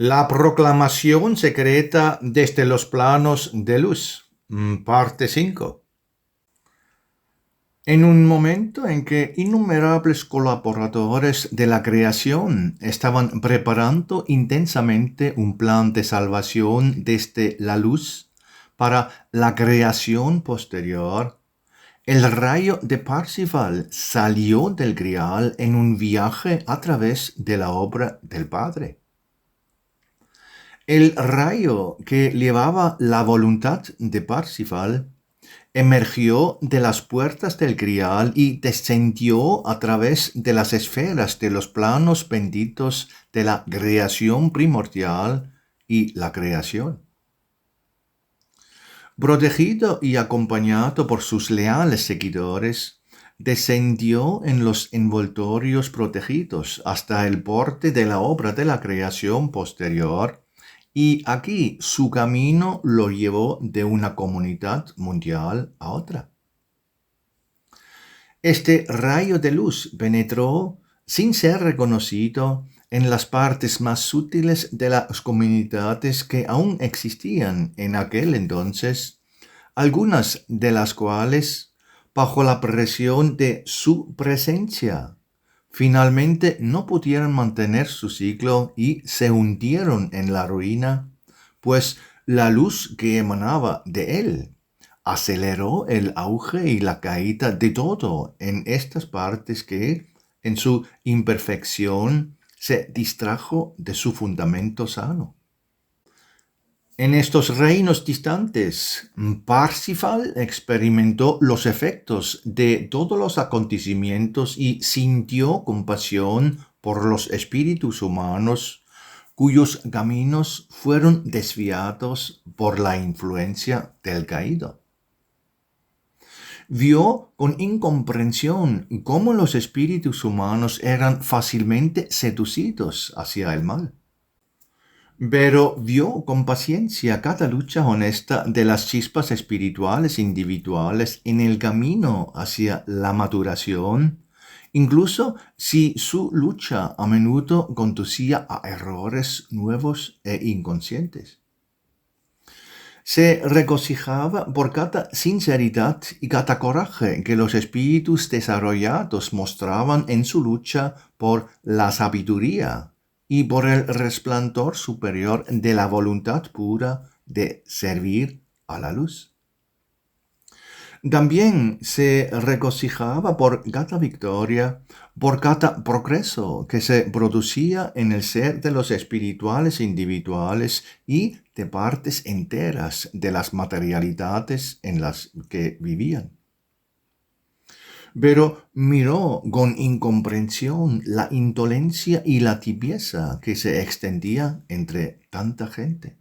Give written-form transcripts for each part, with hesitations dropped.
La proclamación secreta desde los planos de luz, parte 5. En un momento en que innumerables colaboradores de la creación estaban preparando intensamente un plan de salvación desde la luz para la creación posterior, el rayo de Parsifal salió del Grial en un viaje a través de la obra del Padre. El rayo que llevaba la voluntad de Parsifal emergió de las puertas del Grial y descendió a través de las esferas de los planos benditos de la creación primordial y la creación. Protegido y acompañado por sus leales seguidores, descendió en los envoltorios protegidos hasta el borde de la obra de la creación posterior, y aquí su camino lo llevó de una comunidad mundial a otra. Este rayo de luz penetró, sin ser reconocido, en las partes más sutiles de las comunidades que aún existían en aquel entonces, algunas de las cuales, bajo la presión de su presencia, finalmente no pudieron mantener su ciclo y se hundieron en la ruina, pues la luz que emanaba de él aceleró el auge y la caída de todo en estas partes que, en su imperfección, se distrajo de su fundamento sano. En estos reinos distantes, Parsifal experimentó los efectos de todos los acontecimientos y sintió compasión por los espíritus humanos cuyos caminos fueron desviados por la influencia del caído. Vio con incomprensión cómo los espíritus humanos eran fácilmente seducidos hacia el mal. Pero vio con paciencia cada lucha honesta de las chispas espirituales individuales en el camino hacia la maduración, incluso si su lucha a menudo conducía a errores nuevos e inconscientes. Se regocijaba por cada sinceridad y cada coraje que los espíritus desarrollados mostraban en su lucha por la sabiduría y por el resplandor superior de la voluntad pura de servir a la luz. También se regocijaba por cada victoria, por cada progreso que se producía en el ser de los espirituales individuales y de partes enteras de las materialidades en las que vivían. Pero miró con incomprensión la indolencia y la tibieza que se extendía entre tanta gente.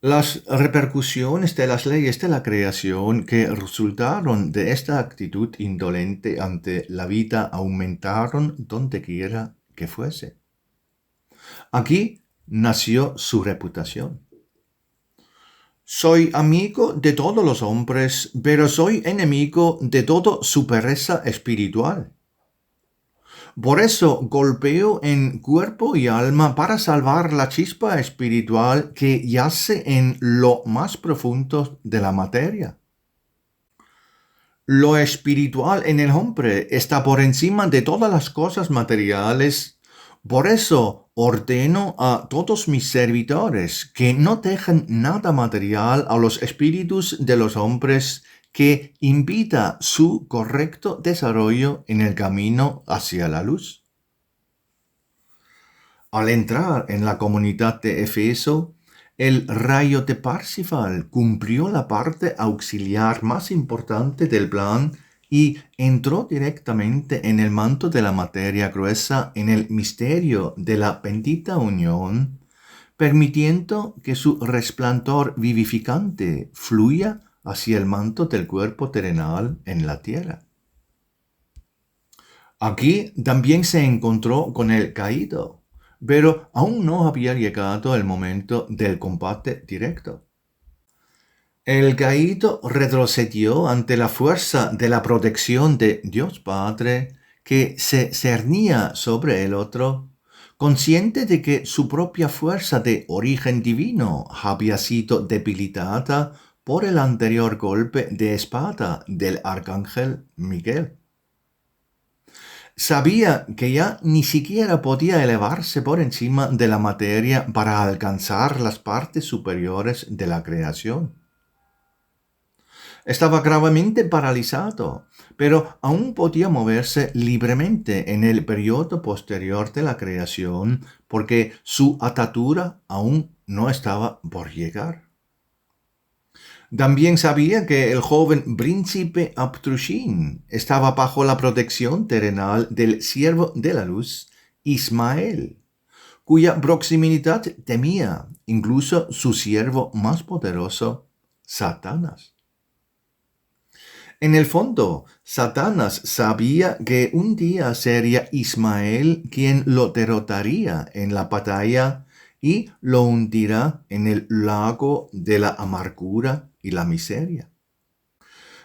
Las repercusiones de las leyes de la creación que resultaron de esta actitud indolente ante la vida aumentaron donde quiera que fuese. Aquí nació su reputación. Soy amigo de todos los hombres, pero soy enemigo de toda su pereza espiritual. Por eso golpeo en cuerpo y alma para salvar la chispa espiritual que yace en lo más profundo de la materia. Lo espiritual en el hombre está por encima de todas las cosas materiales. Por eso ordeno a todos mis servidores que no dejen nada material a los espíritus de los hombres, que impida su correcto desarrollo en el camino hacia la luz. Al entrar en la comunidad de Efeso, el rayo de Parsifal cumplió la parte auxiliar más importante del plan y entró directamente en el manto de la materia gruesa en el misterio de la bendita unión, permitiendo que su resplandor vivificante fluya hacia el manto del cuerpo terrenal en la tierra. Aquí también se encontró con el caído, pero aún no había llegado el momento del combate directo. El caído retrocedió ante la fuerza de la protección de Dios Padre que se cernía sobre el otro, Consciente de que su propia fuerza de origen divino había sido debilitada por el anterior golpe de espada del arcángel Miguel. Sabía que ya ni siquiera podía elevarse por encima de la materia para alcanzar las partes superiores de la creación. Estaba gravemente paralizado, pero aún podía moverse libremente en el periodo posterior de la creación porque su atadura aún no estaba por llegar. También sabía que el joven príncipe Abtrushin estaba bajo la protección terrenal del siervo de la luz, Ismael, cuya proximidad temía incluso su siervo más poderoso, Satanás. En el fondo, Satanás sabía que un día sería Ismael quien lo derrotaría en la batalla y lo hundirá en el lago de la amargura y la miseria.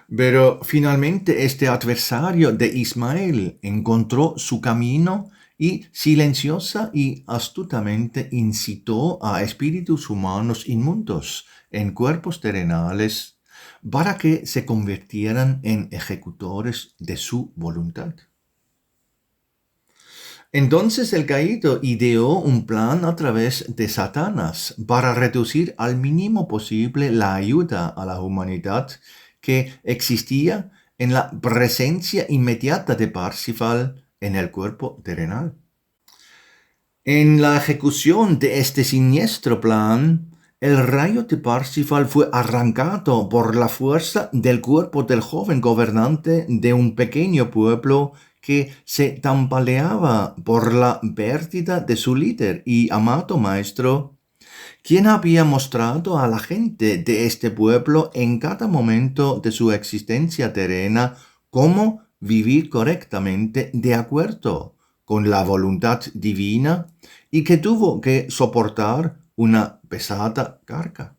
Pero finalmente este adversario de Ismael encontró su camino y silenciosa y astutamente incitó a espíritus humanos inmundos en cuerpos terrenales para que se convirtieran en ejecutores de su voluntad. Entonces el caído ideó un plan a través de Satanás para reducir al mínimo posible la ayuda a la humanidad que existía en la presencia inmediata de Parsifal en el cuerpo terrenal. En la ejecución de este siniestro plan, el rayo de Parsifal fue arrancado por la fuerza del cuerpo del joven gobernante de un pequeño pueblo que se tambaleaba por la pérdida de su líder y amado maestro, quien había mostrado a la gente de este pueblo en cada momento de su existencia terrena cómo vivir correctamente de acuerdo con la voluntad divina y que tuvo que soportar una pesada carga.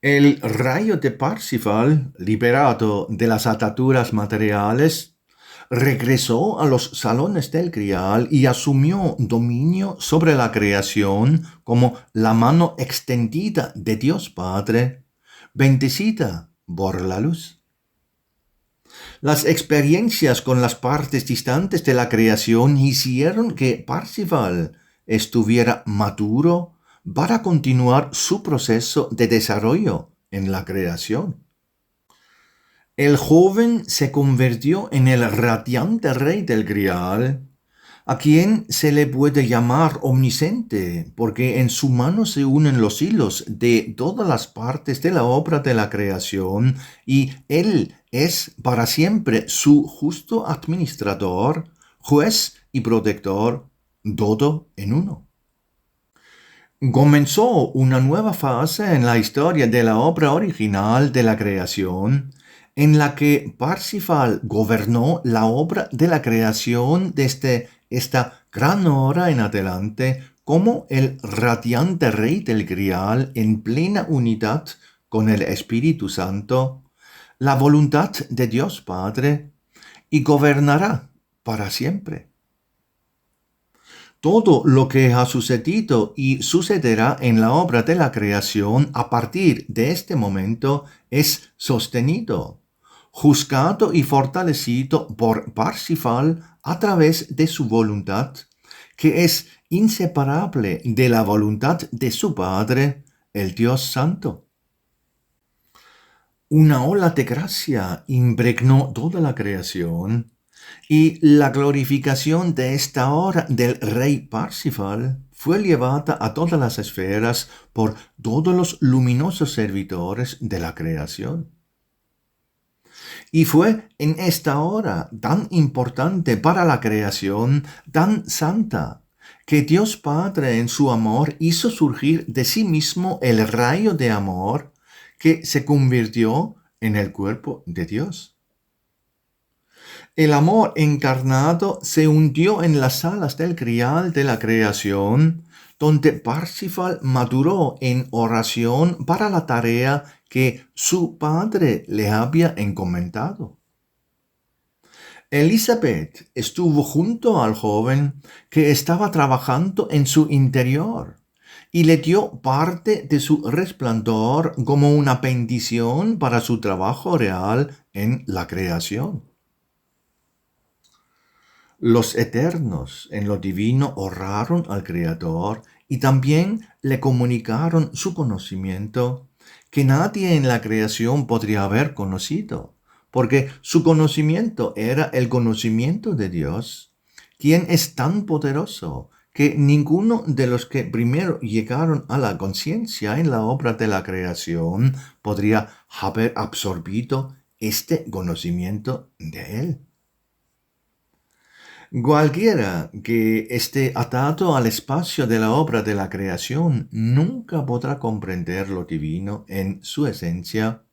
El rayo de Parsifal, liberado de las ataduras materiales, regresó a los salones del Grial y asumió dominio sobre la creación como la mano extendida de Dios Padre, bendecida por la luz. Las experiencias con las partes distantes de la creación hicieron que Parsifal estuviera maduro para continuar su proceso de desarrollo en la creación. El joven se convirtió en el radiante rey del Grial, a quien se le puede llamar omnisciente, porque en su mano se unen los hilos de todas las partes de la obra de la creación, y él es para siempre su justo administrador, juez y protector, todo en uno. Comenzó una nueva fase en la historia de la obra original de la creación, en la que Parsifal gobernó la obra de la creación desde esta gran hora en adelante como el radiante rey del Grial en plena unidad con el Espíritu Santo, la voluntad de Dios Padre, y gobernará para siempre. Todo lo que ha sucedido y sucederá en la obra de la creación a partir de este momento es sostenido, juzgado y fortalecido por Parsifal a través de su voluntad, que es inseparable de la voluntad de su Padre, el Dios Santo. Una ola de gracia impregnó toda la creación, y la glorificación de esta hora del rey Parsifal fue llevada a todas las esferas por todos los luminosos servidores de la creación. Y fue en esta hora tan importante para la creación, tan santa, que Dios Padre en su amor hizo surgir de sí mismo el rayo de amor que se convirtió en el cuerpo de Dios. El amor encarnado se hundió en las salas del Grial de la creación, donde Parsifal maduró en oración para la tarea que su padre le había encomendado. Elizabeth estuvo junto al joven que estaba trabajando en su interior y le dio parte de su resplandor como una bendición para su trabajo real en la creación. Los eternos en lo divino honraron al Creador y también le comunicaron su conocimiento que nadie en la creación podría haber conocido, porque su conocimiento era el conocimiento de Dios, quien es tan poderoso que ninguno de los que primero llegaron a la conciencia en la obra de la creación podría haber absorbido este conocimiento de Él. Cualquiera que esté atado al espacio de la obra de la creación nunca podrá comprender lo divino en su esencia,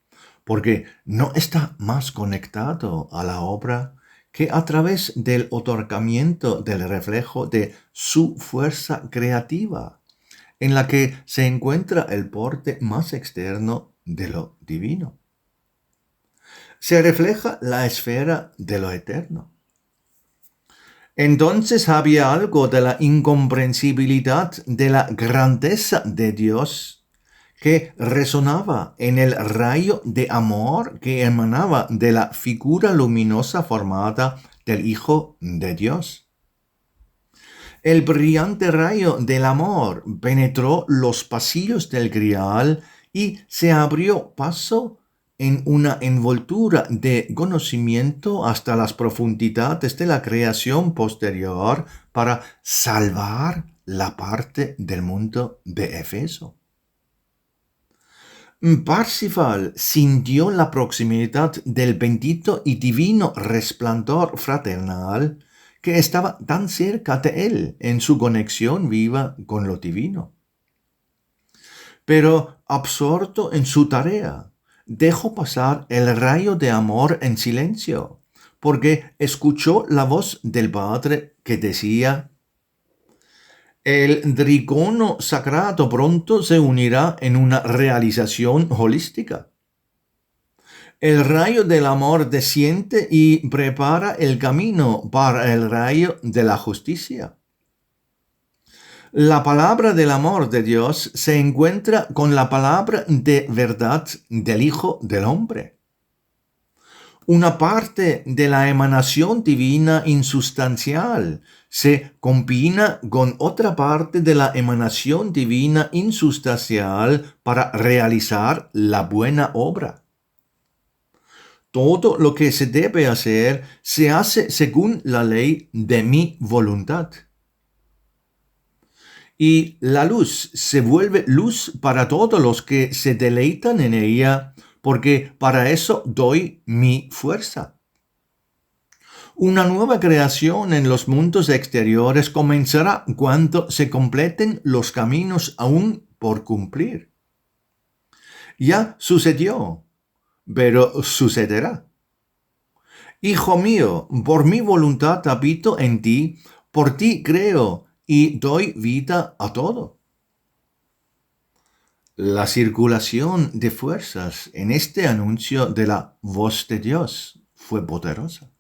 porque no está más conectado a la obra que a través del otorgamiento del reflejo de su fuerza creativa, en la que se encuentra el porte más externo de lo divino. Se refleja la esfera de lo eterno. Entonces había algo de la incomprensibilidad de la grandeza de Dios que resonaba en el rayo de amor que emanaba de la figura luminosa formada del Hijo de Dios. El brillante rayo del amor penetró los pasillos del grial y se abrió paso en una envoltura de conocimiento hasta las profundidades de la creación posterior para salvar la parte del mundo de Éfeso. Parsifal sintió la proximidad del bendito y divino resplandor fraternal que estaba tan cerca de él en su conexión viva con lo divino. Pero absorto en su tarea, dejó pasar el rayo de amor en silencio, porque escuchó la voz del Padre que decía: el tricono sagrado pronto se unirá en una realización holística. El rayo del amor desciende y prepara el camino para el rayo de la justicia. La palabra del amor de Dios se encuentra con la palabra de verdad del Hijo del Hombre. Una parte de la emanación divina insustancial se combina con otra parte de la emanación divina insustancial para realizar la buena obra. Todo lo que se debe hacer se hace según la ley de mi voluntad. Y la luz se vuelve luz para todos los que se deleitan en ella, porque para eso doy mi fuerza. Una nueva creación en los mundos exteriores comenzará cuando se completen los caminos aún por cumplir. Ya sucedió, pero sucederá. Hijo mío, por mi voluntad habito en ti, por ti creo y doy vida a todo. La circulación de fuerzas en este anuncio de la voz de Dios fue poderosa.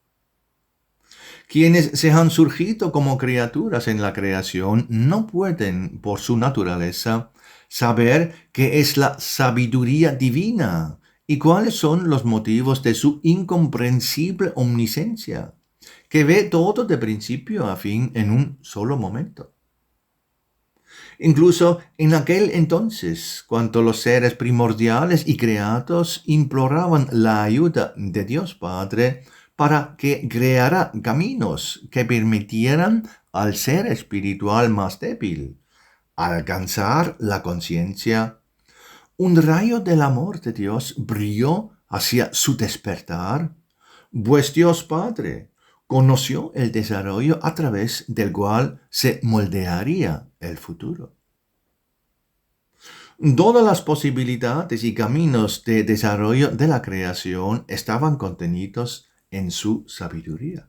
Quienes se han surgido como criaturas en la creación no pueden, por su naturaleza, saber qué es la sabiduría divina y cuáles son los motivos de su incomprensible omnisciencia, que ve todo de principio a fin en un solo momento. Incluso en aquel entonces, cuando los seres primordiales y creados imploraban la ayuda de Dios Padre para que creara caminos que permitieran al ser espiritual más débil alcanzar la conciencia, un rayo del amor de Dios brilló hacia su despertar, pues Dios Padre conoció el desarrollo a través del cual se moldearía el futuro. Todas las posibilidades y caminos de desarrollo de la creación estaban contenidos en su sabiduría.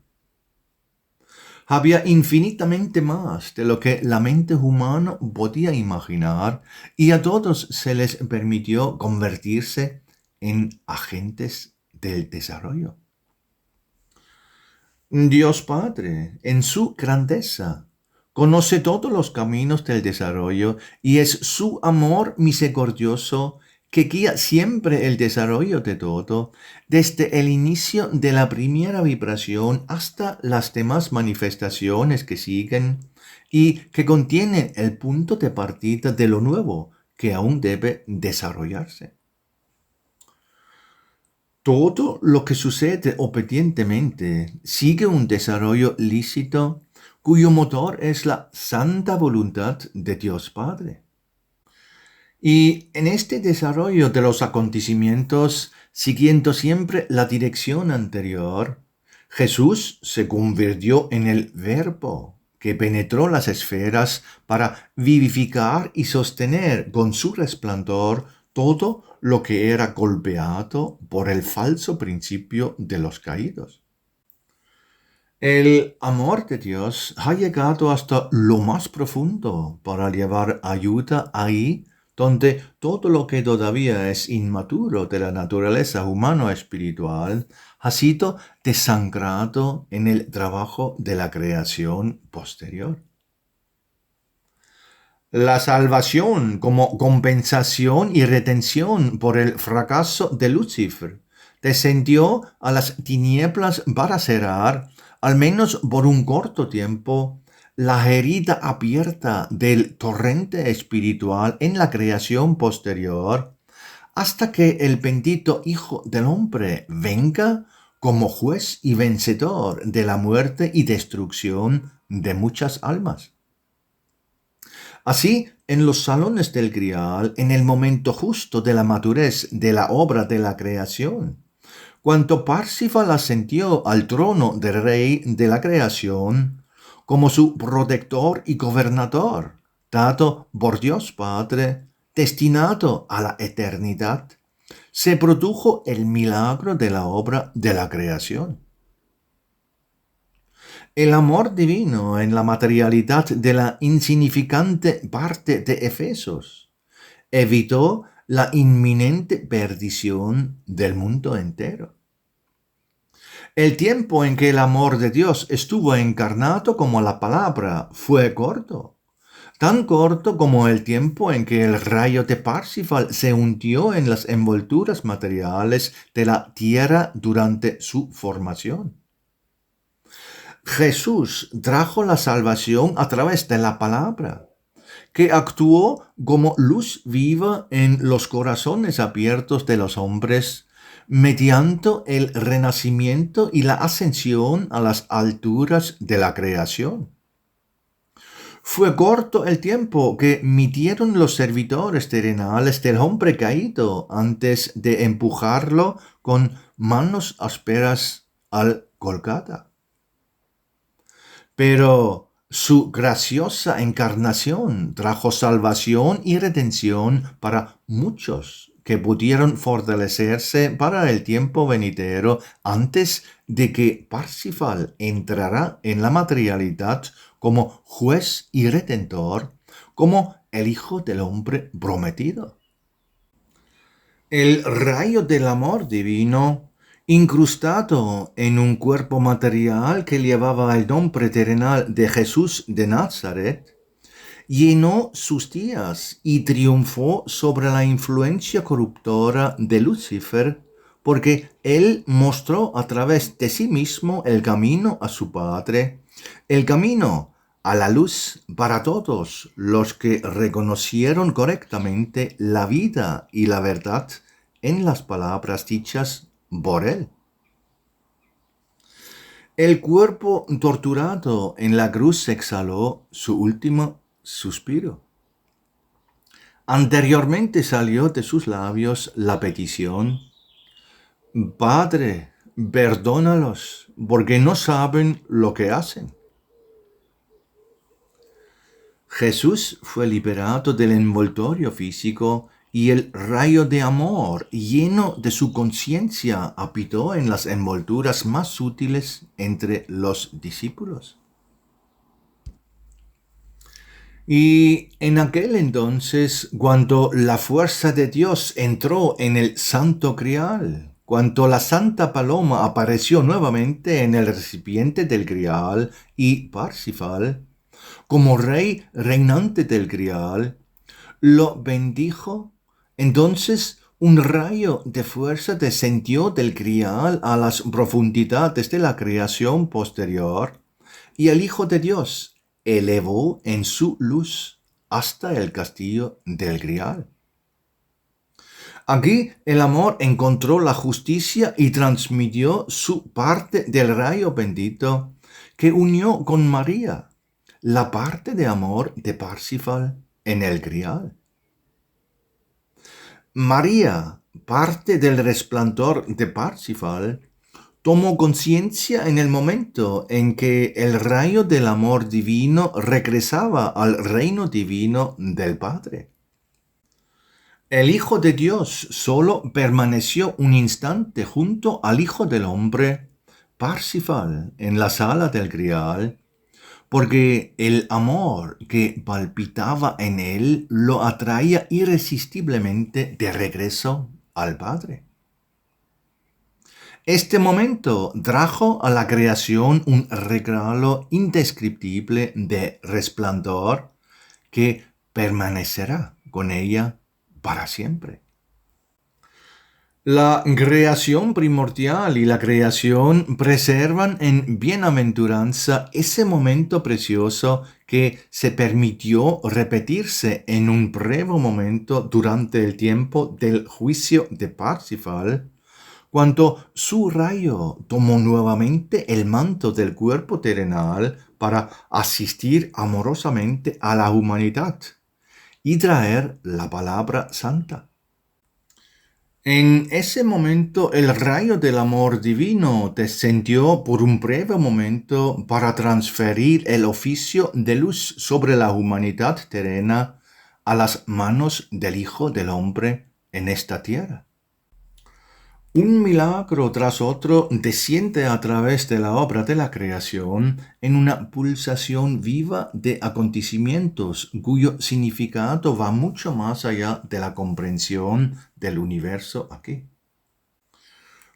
Había infinitamente más de lo que la mente humana podía imaginar y a todos se les permitió convertirse en agentes del desarrollo. Dios Padre, en su grandeza, conoce todos los caminos del desarrollo y es su amor misericordioso que guía siempre el desarrollo de todo, desde el inicio de la primera vibración hasta las demás manifestaciones que siguen y que contienen el punto de partida de lo nuevo que aún debe desarrollarse. Todo lo que sucede obedientemente sigue un desarrollo lícito cuyo motor es la santa voluntad de Dios Padre. Y en este desarrollo de los acontecimientos, siguiendo siempre la dirección anterior, Jesús se convirtió en el Verbo que penetró las esferas para vivificar y sostener con su resplandor todo lo que era golpeado por el falso principio de los caídos. El amor de Dios ha llegado hasta lo más profundo para llevar ayuda ahí donde todo lo que todavía es inmaduro de la naturaleza humano-espiritual ha sido desangrado en el trabajo de la creación posterior. La salvación como compensación y redención por el fracaso de Lucifer descendió a las tinieblas para cerrar, al menos por un corto tiempo, la herida abierta del torrente espiritual en la creación posterior, hasta que el bendito Hijo del Hombre venga como juez y vencedor de la muerte y destrucción de muchas almas. Así, en los salones del Grial, en el momento justo de la madurez de la obra de la creación, cuando Parsifal ascendió al trono del rey de la creación, como su protector y gobernador, dado por Dios Padre, destinado a la eternidad, se produjo el milagro de la obra de la creación. El amor divino en la materialidad de la insignificante parte de Efesos evitó la inminente perdición del mundo entero. El tiempo en que el amor de Dios estuvo encarnado como la palabra fue corto, tan corto como el tiempo en que el rayo de Parsifal se hundió en las envolturas materiales de la tierra durante su formación. Jesús trajo la salvación a través de la palabra, que actuó como luz viva en los corazones abiertos de los hombres, mediante el renacimiento y la ascensión a las alturas de la creación. Fue corto el tiempo que midieron los servidores terrenales del hombre caído antes de empujarlo con manos ásperas al Golgata. Pero su graciosa encarnación trajo salvación y redención para muchos que pudieron fortalecerse para el tiempo venidero antes de que Parsifal entrara en la materialidad como juez y redentor, como el Hijo del Hombre prometido. El rayo del amor divino, incrustado en un cuerpo material que llevaba el nombre terrenal de Jesús de Nazaret, llenó sus días y triunfó sobre la influencia corruptora de Lucifer, porque él mostró a través de sí mismo el camino a su Padre, el camino a la luz para todos los que reconocieron correctamente la vida y la verdad en las palabras dichas por él. El cuerpo torturado en la cruz exhaló su último suspiro. Anteriormente salió de sus labios la petición: Padre, perdónalos, porque no saben lo que hacen. Jesús fue liberado del envoltorio físico y el rayo de amor lleno de su conciencia habitó en las envolturas más sutiles entre los discípulos. Y en aquel entonces, cuando la fuerza de Dios entró en el santo grial, cuando la Santa Paloma apareció nuevamente en el recipiente del Grial y Parsifal, como rey reinante del Grial, lo bendijo. Entonces un rayo de fuerza descendió del Grial a las profundidades de la creación posterior, y el Hijo de Dios elevó en su luz hasta el castillo del Grial. Aquí el amor encontró la justicia y transmitió su parte del rayo bendito que unió con María la parte de amor de Parsifal en el Grial. María, parte del resplandor de Parsifal, tomó conciencia en el momento en que el rayo del amor divino regresaba al reino divino del Padre. El Hijo de Dios solo permaneció un instante junto al Hijo del Hombre, Parsifal, en la sala del Grial, porque el amor que palpitaba en él lo atraía irresistiblemente de regreso al Padre. Este momento trajo a la creación un regalo indescriptible de resplandor que permanecerá con ella para siempre. La creación primordial y la creación preservan en bienaventuranza ese momento precioso que se permitió repetirse en un breve momento durante el tiempo del juicio de Parsifal, cuando su rayo tomó nuevamente el manto del cuerpo terrenal para asistir amorosamente a la humanidad y traer la palabra santa. En ese momento el rayo del amor divino descendió por un breve momento para transferir el oficio de luz sobre la humanidad terrena a las manos del Hijo del Hombre en esta tierra. Un milagro tras otro desciende a través de la obra de la creación en una pulsación viva de acontecimientos cuyo significado va mucho más allá de la comprensión del universo aquí.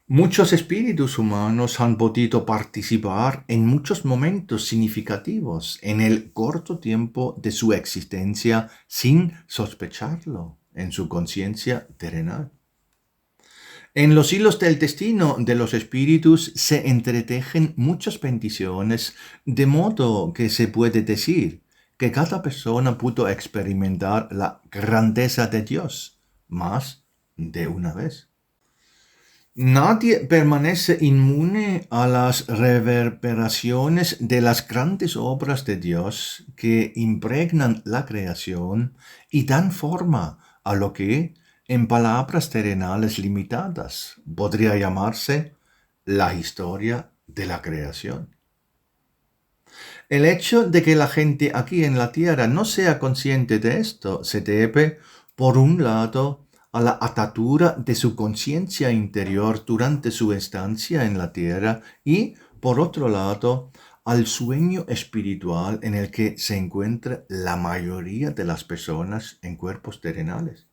Muchos espíritus humanos han podido participar en muchos momentos significativos en el corto tiempo de su existencia sin sospecharlo en su conciencia terrenal. En los hilos del destino de los espíritus se entretejen muchas bendiciones, de modo que se puede decir que cada persona pudo experimentar la grandeza de Dios más de una vez. Nadie permanece inmune a las reverberaciones de las grandes obras de Dios que impregnan la creación y dan forma a lo que, en palabras terrenales limitadas, podría llamarse la historia de la creación. El hecho de que la gente aquí en la tierra no sea consciente de esto se debe, por un lado, a la atadura de su conciencia interior durante su estancia en la tierra y, por otro lado, al sueño espiritual en el que se encuentra la mayoría de las personas en cuerpos terrenales.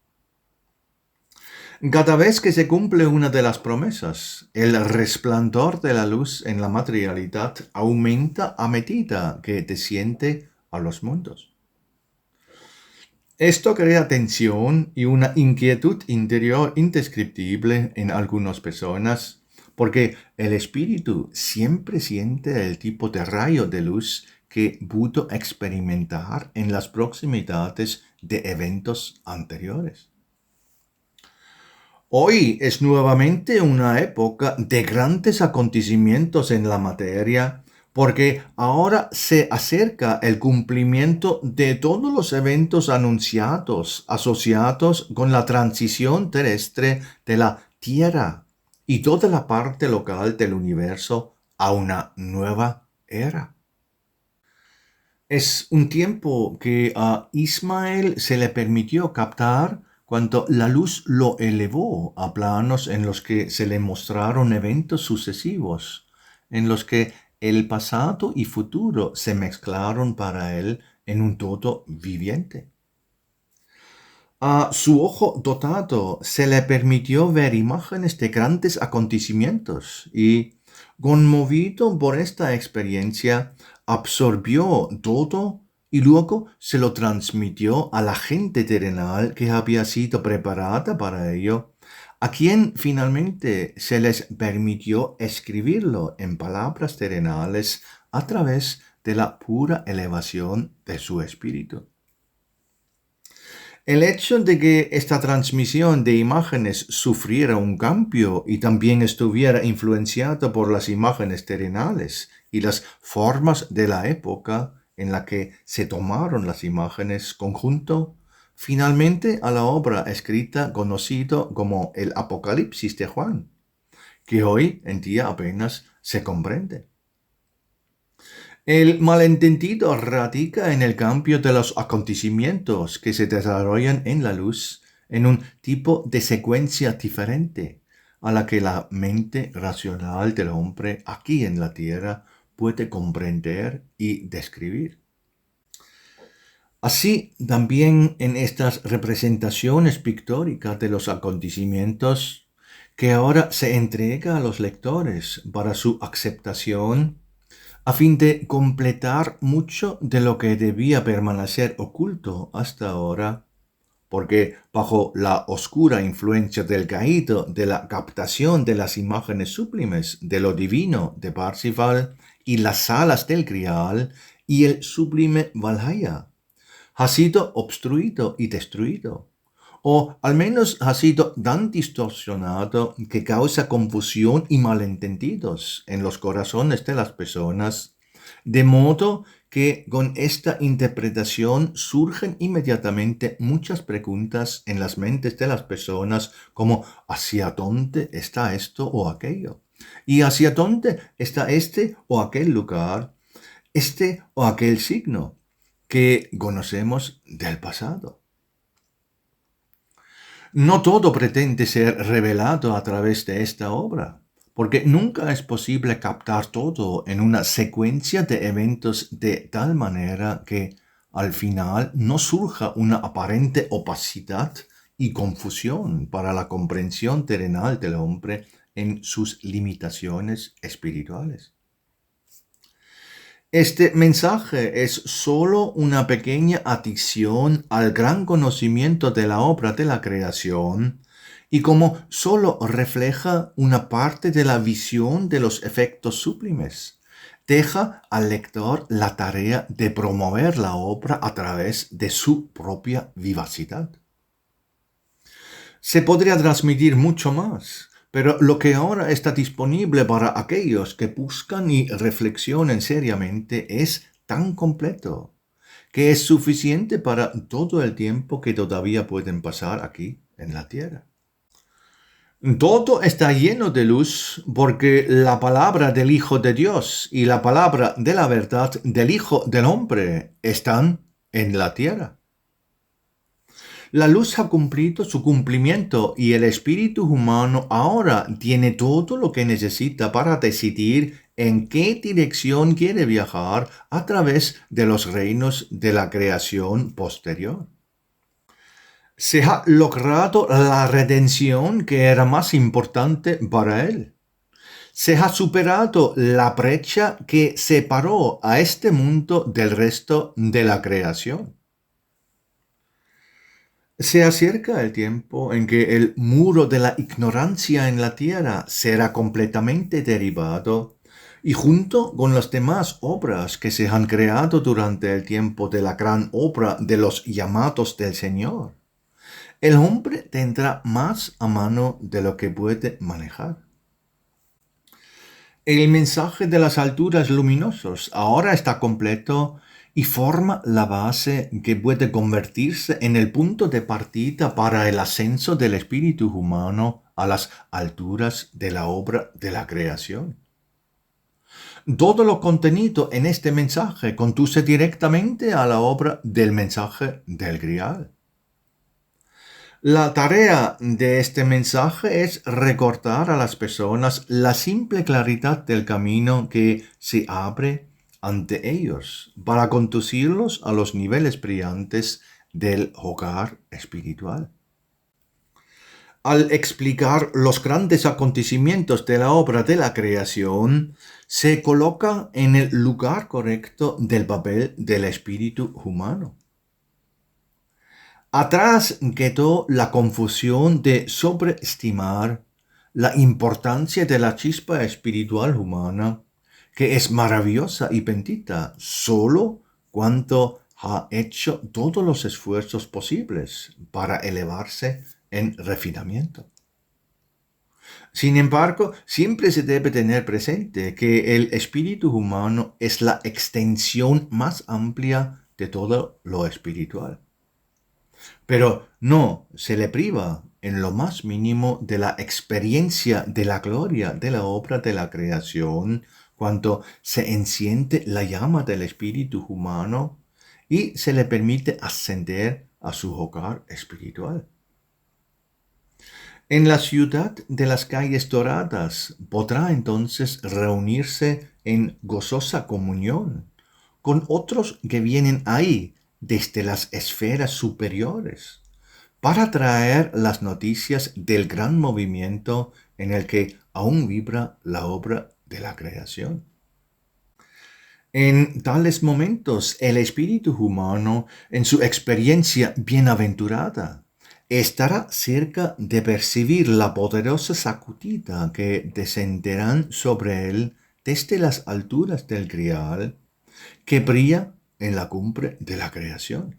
Cada vez que se cumple una de las promesas, el resplandor de la luz en la materialidad aumenta a medida que desciende a los mundos. Esto crea tensión y una inquietud interior indescriptible en algunas personas, porque el espíritu siempre siente el tipo de rayo de luz que pudo experimentar en las proximidades de eventos anteriores. Hoy es nuevamente una época de grandes acontecimientos en la materia, porque ahora se acerca el cumplimiento de todos los eventos anunciados asociados con la transición terrestre de la Tierra y toda la parte local del universo a una nueva era. Es un tiempo que a Ismael se le permitió captar cuando la luz lo elevó a planos en los que se le mostraron eventos sucesivos, en los que el pasado y futuro se mezclaron para él en un todo viviente. A su ojo dotado se le permitió ver imágenes de grandes acontecimientos y, conmovido por esta experiencia, absorbió todo y luego se lo transmitió a la gente terrenal que había sido preparada para ello, a quien finalmente se les permitió escribirlo en palabras terrenales a través de la pura elevación de su espíritu. El hecho de que esta transmisión de imágenes sufriera un cambio y también estuviera influenciado por las imágenes terrenales y las formas de la época en la que se tomaron las imágenes conjunto, finalmente a la obra escrita conocido como el Apocalipsis de Juan, que hoy en día apenas se comprende. El malentendido radica en el cambio de los acontecimientos que se desarrollan en la luz en un tipo de secuencia diferente a la que la mente racional del hombre aquí en la tierra puede comprender y describir. Así, también en estas representaciones pictóricas de los acontecimientos que ahora se entrega a los lectores para su aceptación, a fin de completar mucho de lo que debía permanecer oculto hasta ahora, porque bajo la oscura influencia del caído de la captación de las imágenes sublimes de lo divino de Parsifal y las alas del Grial y el sublime Valhalla, ha sido obstruido y destruido, o al menos ha sido tan distorsionado que causa confusión y malentendidos en los corazones de las personas, de modo que con esta interpretación surgen inmediatamente muchas preguntas en las mentes de las personas como ¿hacia dónde está esto o aquello? ¿Y hacia dónde está este o aquel lugar, este o aquel signo que conocemos del pasado? No todo pretende ser revelado a través de esta obra, porque nunca es posible captar todo en una secuencia de eventos de tal manera que al final no surja una aparente opacidad y confusión para la comprensión terrenal del hombre en sus limitaciones espirituales. Este mensaje es sólo una pequeña adición al gran conocimiento de la obra de la creación y como sólo refleja una parte de la visión de los efectos sublimes, deja al lector la tarea de promover la obra a través de su propia vivacidad. Se podría transmitir mucho más, pero lo que ahora está disponible para aquellos que buscan y reflexionan seriamente es tan completo que es suficiente para todo el tiempo que todavía pueden pasar aquí en la tierra. Todo está lleno de luz porque la palabra del Hijo de Dios y la palabra de la verdad del Hijo del Hombre están en la tierra. La luz ha cumplido su cumplimiento y el espíritu humano ahora tiene todo lo que necesita para decidir en qué dirección quiere viajar a través de los reinos de la creación posterior. Se ha logrado la redención que era más importante para él. Se ha superado la brecha que separó a este mundo del resto de la creación. Se acerca el tiempo en que el muro de la ignorancia en la tierra será completamente derribado y junto con las demás obras que se han creado durante el tiempo de la gran obra de los llamados del Señor, el hombre tendrá más a mano de lo que puede manejar. El mensaje de las alturas luminosos ahora está completo y forma la base que puede convertirse en el punto de partida para el ascenso del espíritu humano a las alturas de la obra de la creación. Todo lo contenido en este mensaje conduce directamente a la obra del mensaje del Grial. La tarea de este mensaje es recordar a las personas la simple claridad del camino que se abre ante ellos para conducirlos a los niveles brillantes del hogar espiritual. Al explicar los grandes acontecimientos de la obra de la creación, se coloca en el lugar correcto del papel del espíritu humano. Atrás quedó la confusión de sobreestimar la importancia de la chispa espiritual humana, que es maravillosa y bendita solo cuando ha hecho todos los esfuerzos posibles para elevarse en refinamiento. Sin embargo, siempre se debe tener presente que el espíritu humano es la extensión más amplia de todo lo espiritual. Pero no se le priva en lo más mínimo de la experiencia de la gloria de la obra de la creación cuando se enciende la llama del espíritu humano y se le permite ascender a su hogar espiritual. En la ciudad de las calles doradas podrá entonces reunirse en gozosa comunión con otros que vienen ahí desde las esferas superiores para traer las noticias del gran movimiento en el que aún vibra la obra de la creación. En tales momentos, el espíritu humano, en su experiencia bienaventurada, estará cerca de percibir la poderosa sacudida que descenderán sobre él desde las alturas del Grial, que brilla en la cumbre de la creación.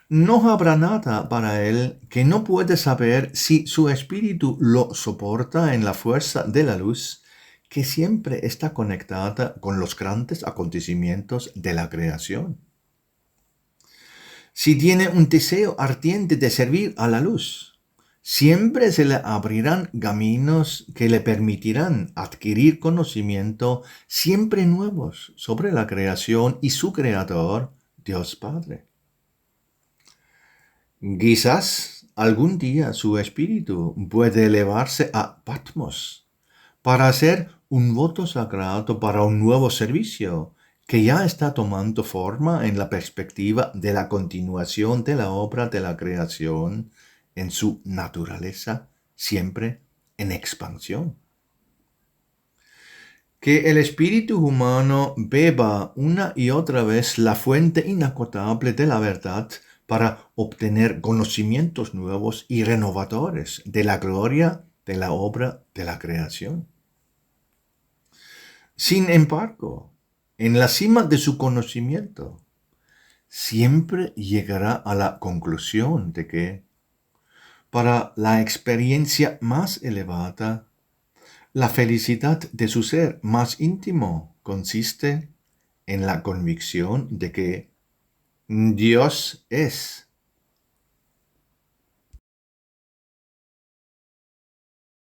No habrá nada para él que no puede saber si su espíritu lo soporta en la fuerza de la luz, que siempre está conectada con los grandes acontecimientos de la creación. Si tiene un deseo ardiente de servir a la luz, siempre se le abrirán caminos que le permitirán adquirir conocimiento siempre nuevos sobre la creación y su creador, Dios Padre. Quizás algún día su espíritu puede elevarse a Patmos para hacer un voto sagrado para un nuevo servicio que ya está tomando forma en la perspectiva de la continuación de la obra de la creación en su naturaleza, siempre en expansión. Que el espíritu humano beba una y otra vez la fuente inagotable de la verdad para obtener conocimientos nuevos y renovadores de la gloria de la obra de la creación. Sin embargo, en la cima de su conocimiento, siempre llegará a la conclusión de que, para la experiencia más elevada, la felicidad de su ser más íntimo consiste en la convicción de que Dios es